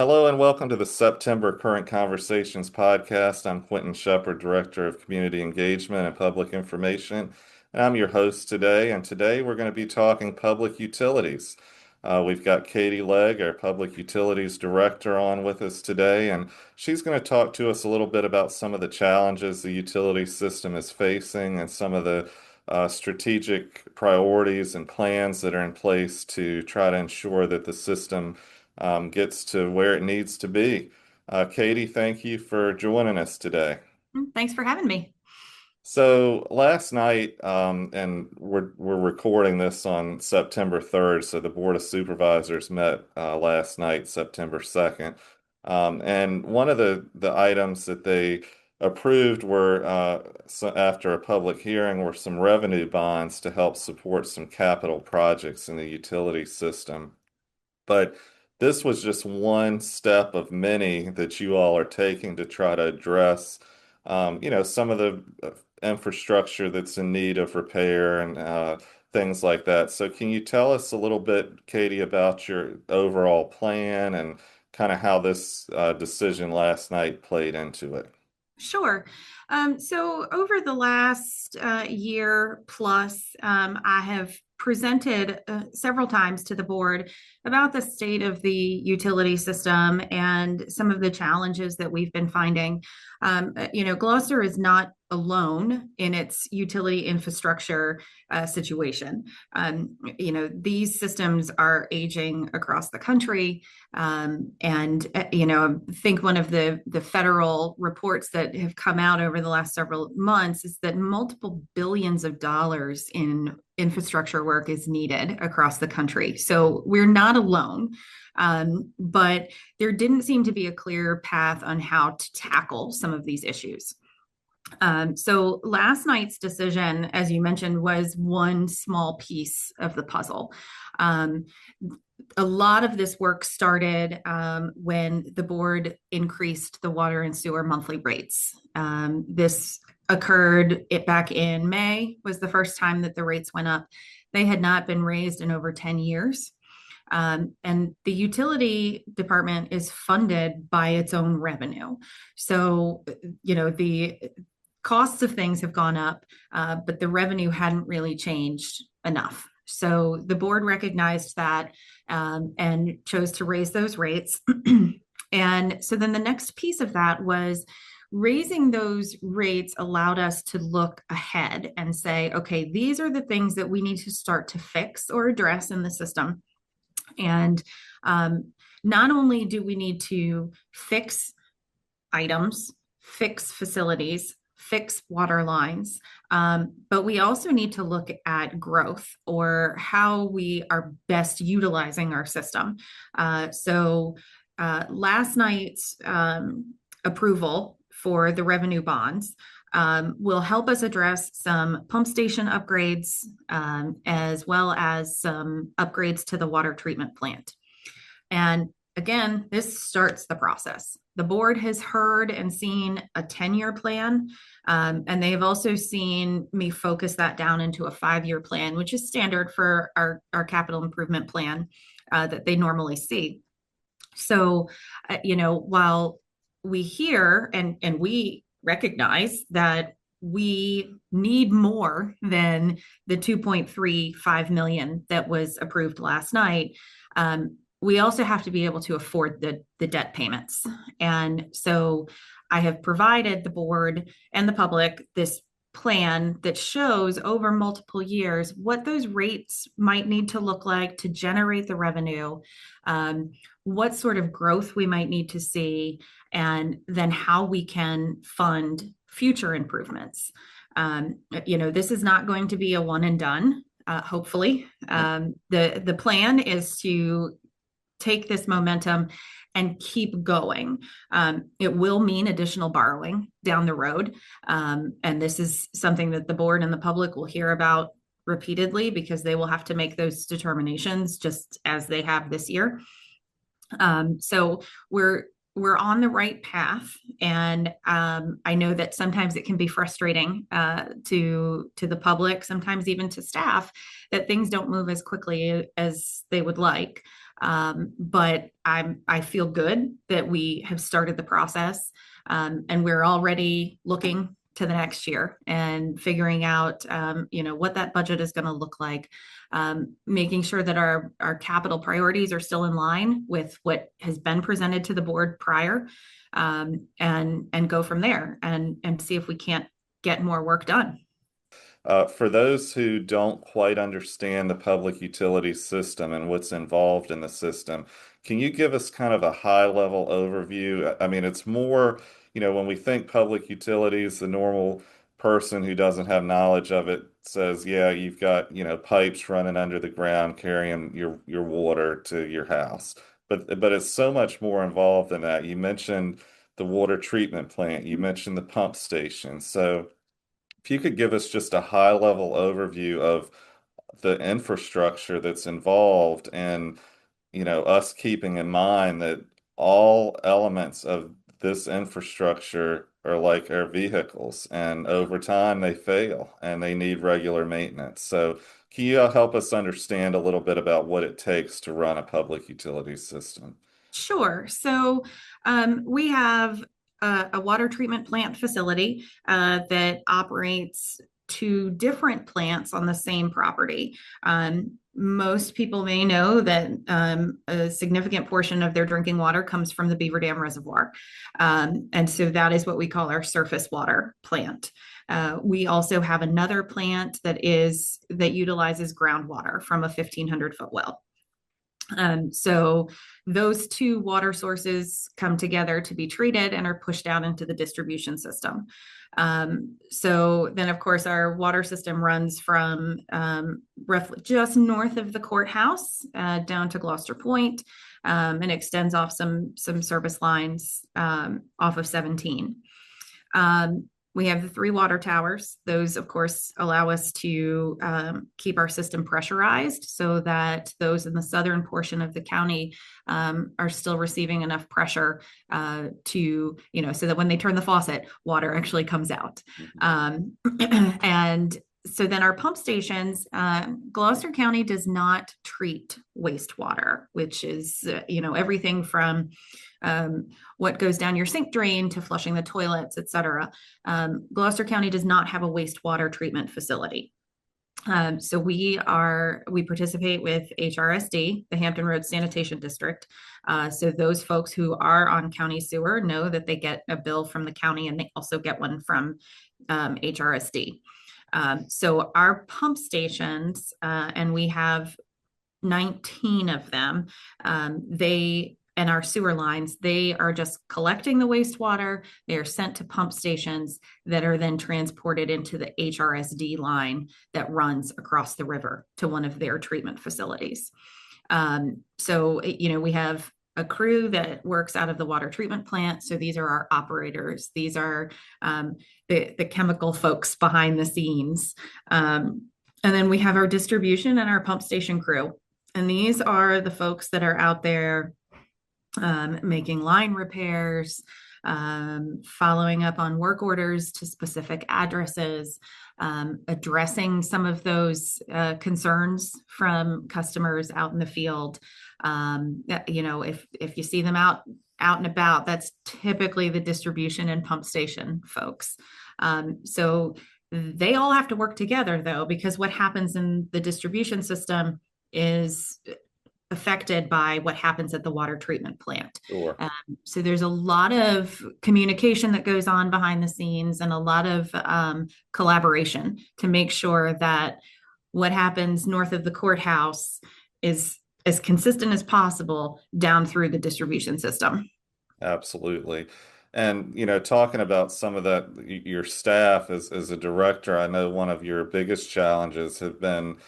Hello and welcome to the September Current Conversations podcast. I'm Quentin Shepard, Director of Community Engagement and Public Information, and I'm your host today. And today we're going to be talking public utilities. We've got Katey Legg, our Public Utilities Director, on with us today, and she's going to talk to us a little bit about some of the challenges the utility system is facing and some of the strategic priorities and plans that are in place to try to ensure that the system gets to where it needs to be. Katey, thank you for joining us today. Thanks for having me. So last night, and we're recording this on September 3rd, so the Board of Supervisors met last night, September 2nd. And one of the items that they approved were, after a public hearing, were some revenue bonds to help support some capital projects in the utility system. But this was just one step of many that you all are taking to try to address, some of the infrastructure that's in need of repair and things like that. So can you tell us a little bit, Katey, about your overall plan and kind of how this decision last night played into it? Sure. So over the last year plus, I have presented several times to the board about the state of the utility system and some of the challenges that we've been finding. Gloucester is not alone in its utility infrastructure situation. These systems are aging across the country. I think one of the federal reports that have come out over the last several months is that multiple billions of dollars in infrastructure work is needed across the country. So we're not alone. But there didn't seem to be a clear path on how to tackle some of these issues. So last night's decision, as you mentioned, was one small piece of the puzzle. A lot of this work started when the board increased the water and sewer monthly rates. This occurred back in May, was the first time that the rates went up. They had not been raised in over 10 years. And the utility department is funded by its own revenue. So, the costs of things have gone up, but the revenue hadn't really changed enough. So the board recognized that and chose to raise those rates. And so then the next piece of that was raising those rates allowed us to look ahead and say, okay, these are the things that we need to start to fix or address in the system. And not only do we need to fix items, fix facilities, fix water lines, but we also need to look at growth or how we are best utilizing our system. Last night's approval for the revenue bonds will help us address some pump station upgrades, as well as some upgrades to the water treatment plant. And again, this starts the process. The board has heard and seen a 10-year plan, and they have also seen me focus that down into a 5-year plan, which is standard for our capital improvement plan that they normally see. So, while we hear and we recognize that we need more than the 2.35 million that was approved last night, we also have to be able to afford the debt payments. And so I have provided the board and the public this plan that shows over multiple years what those rates might need to look like to generate the revenue, what sort of growth we might need to see, and then how we can fund future improvements. This is not going to be a one and done, hopefully. The plan is to take this momentum and keep going. It will mean additional borrowing down the road. And this is something that the board and the public will hear about repeatedly because they will have to make those determinations just as they have this year. So we're we're on the right path, and I know that sometimes it can be frustrating to the public, sometimes even to staff, that things don't move as quickly as they would like. But I feel good that we have started the process, and we're already looking to the next year and figuring out what that budget is going to look like, making sure that our capital priorities are still in line with what has been presented to the board prior, and go from there and see if we can't get more work done. For those who don't quite understand the public utility system and what's involved in the system, can you give us kind of a high level overview? I mean, it's more, when we think public utilities, the normal person who doesn't have knowledge of it says, yeah, you've got, pipes running under the ground carrying your water to your house. But it's so much more involved than that. You mentioned the water treatment plant, you mentioned the pump station. So if you could give us just a high level overview of the infrastructure that's involved and, us keeping in mind that all elements of this infrastructure are like our vehicles and over time they fail and they need regular maintenance. So can you help us understand a little bit about what it takes to run a public utility system? Sure. So we have a water treatment plant facility that operates two different plants on the same property. Most people may know that a significant portion of their drinking water comes from the Beaver Dam Reservoir. And so that is what we call our surface water plant. We also have another plant that utilizes groundwater from a 1,500-foot well. So those two water sources come together to be treated and are pushed out into the distribution system. So then, of course, our water system runs from roughly just north of the courthouse down to Gloucester Point, and extends off some service lines off of 17. We have the three water towers. Those, of course, allow us to keep our system pressurized so that those in the southern portion of the county are still receiving enough pressure so that when they turn the faucet, water actually comes out. Mhm. And so then our pump stations, Gloucester County does not treat wastewater, which is, everything from what goes down your sink drain to flushing the toilets, et cetera. Gloucester County does not have a wastewater treatment facility. So we participate with HRSD, the Hampton Roads Sanitation District. So those folks who are on county sewer know that they get a bill from the county, and they also get one from HRSD. So our pump stations, and we have 19 of them, they and our sewer lines, they are just collecting the wastewater. They are sent to pump stations that are then transported into the HRSD line that runs across the river to one of their treatment facilities. So, we have a crew that works out of the water treatment plant. So these are our operators. These are the chemical folks behind the scenes. And then we have our distribution and our pump station crew. And these are the folks that are out there making line repairs, following up on work orders to specific addresses, addressing some of those concerns from customers out in the field. If you see them out and about, that's typically the distribution and pump station folks. So they all have to work together, though, because what happens in the distribution system is affected by what happens at the water treatment plant. Sure. So there's a lot of communication that goes on behind the scenes, and a lot of collaboration to make sure that what happens north of the courthouse is as consistent as possible down through the distribution system. Absolutely. And, talking about some of that, your staff as a director, I know one of your biggest challenges have been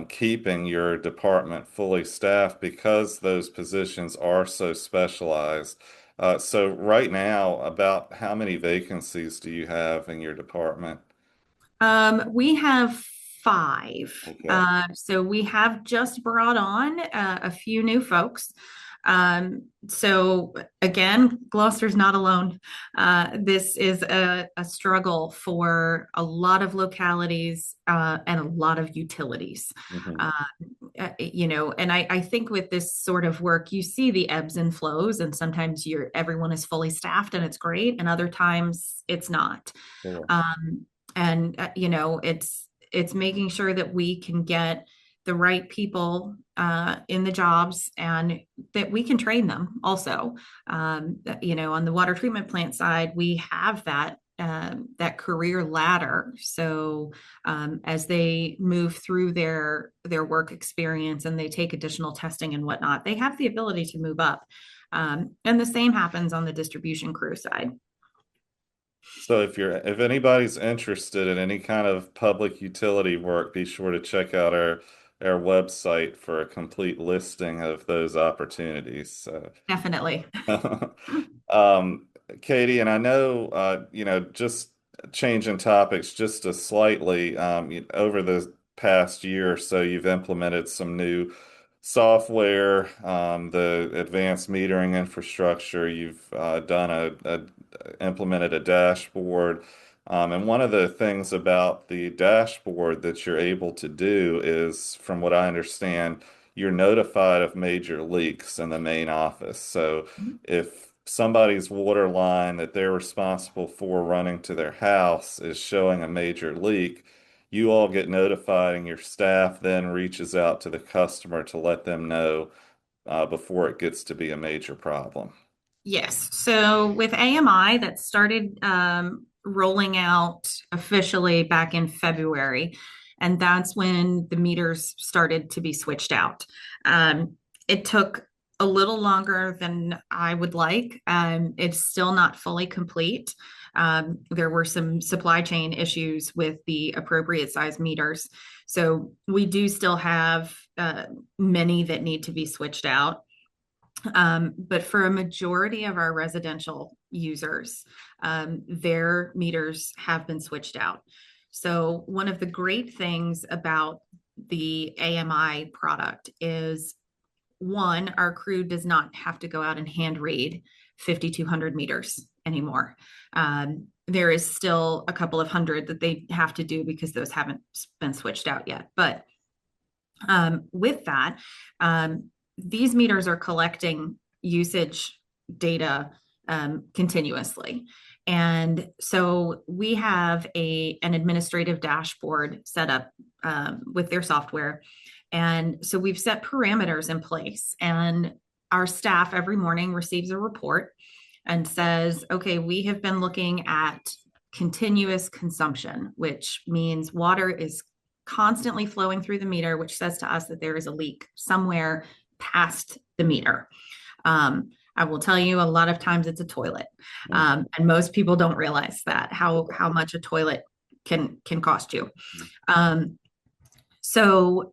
keeping your department fully staffed because those positions are so specialized. So right now, about how many vacancies do you have in your department? We have five. Okay. So we have just brought on a few new folks. So again, Gloucester's not alone. This is a struggle for a lot of localities and a lot of utilities. Hmm. Uh, and I think with this sort of work, you see the ebbs and flows, and sometimes everyone is fully staffed and it's great, and other times it's not. Sure. Um, and it's making sure that we can get the right people in the jobs and that we can train them also. On the water treatment plant side, we have that career ladder. So as they move through their work experience and they take additional testing and whatnot, they have the ability to move up. And the same happens on the distribution crew side. So if anybody's interested in any kind of public utility work, be sure to check out our website for a complete listing of those opportunities. So Definitely. Um, Katie, and I know, just changing topics just a slightly, over the past year or so, you've implemented some new software, the advanced metering infrastructure. You've implemented a dashboard. And one of the things about the dashboard that you're able to do is, from what I understand, you're notified of major leaks in the main office. So if somebody's water line that they're responsible for running to their house is showing a major leak, you all get notified, and your staff then reaches out to the customer to let them know before it gets to be a major problem. Yes. So with AMI, that started rolling out officially back in February. And that's when the meters started to be switched out. It took a little longer than I would like. It's still not fully complete. There were some supply chain issues with the appropriate size meters. So we do still have many that need to be switched out. But for a majority of our residential users, their meters have been switched out. So, one of the great things about the AMI product is one, our crew does not have to go out and hand read 5,200 meters anymore. There is still a couple of hundred that they have to do because those haven't been switched out yet. But with that, these meters are collecting usage data continuously. And so we have an administrative dashboard set up with their software. And so we've set parameters in place, and our staff every morning receives a report and says, okay, we have been looking at continuous consumption, which means water is constantly flowing through the meter, which says to us that there is a leak somewhere past the meter. I will tell you, a lot of times it's a toilet, and most people don't realize that how much a toilet can cost you. Um, so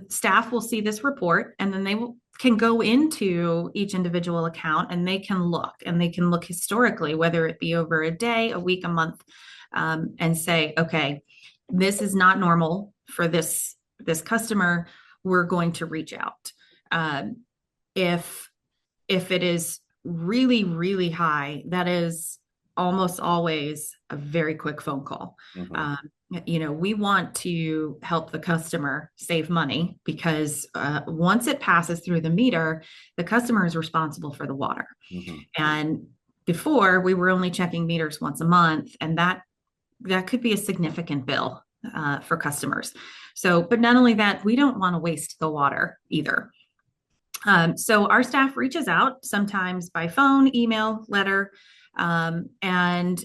staff will see this report, and then can go into each individual account and they can look historically, whether it be over a day, a week, a month, and say, okay, this is not normal for this customer. We're going to reach out. Um, if it is really, really high, that is almost always a very quick phone call. Hmm. Um, we want to help the customer save money because once it passes through the meter, the customer is responsible for the water. Hmm. And before, we were only checking meters once a month, and that could be a significant bill for customers. So, but not only that, we don't want to waste the water either. So our staff reaches out sometimes by phone, email, letter, and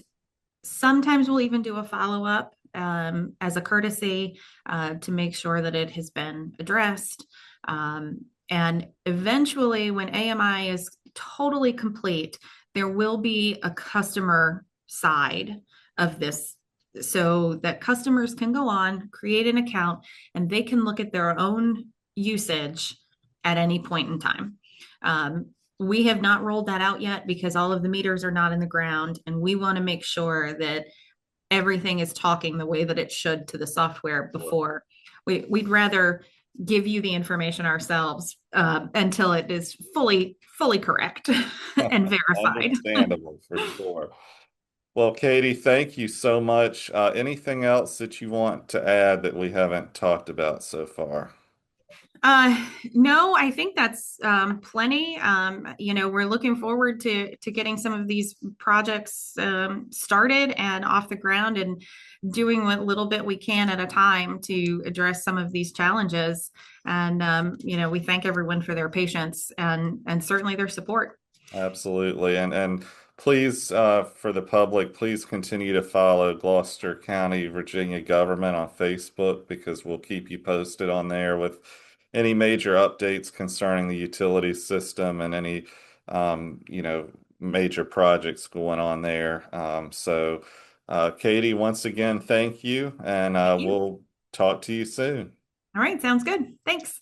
sometimes we'll even do a follow up as a courtesy to make sure that it has been addressed. And eventually, when AMI is totally complete, there will be a customer side of this so that customers can go on, create an account, and they can look at their own usage at any point in time. We have not rolled that out yet because all of the meters are not in the ground, and we want to make sure that everything is talking the way that it should to the software before. We'd rather give you the information ourselves until it is fully correct and verified. Understandable for sure. Well, Katie, thank you so much. Anything else that you want to add that we haven't talked about so far? No, I think that's plenty. We're looking forward to getting some of these projects started and off the ground and doing what little bit we can at a time to address some of these challenges. And we thank everyone for their patience and certainly their support. Absolutely. And please, for the public, please continue to follow Gloucester County, Virginia government on Facebook because we'll keep you posted on there with any major updates concerning the utility system and any, major projects going on there. Katie, once again, thank you, and Thank you. we'll talk to you soon. All right, sounds good. Thanks.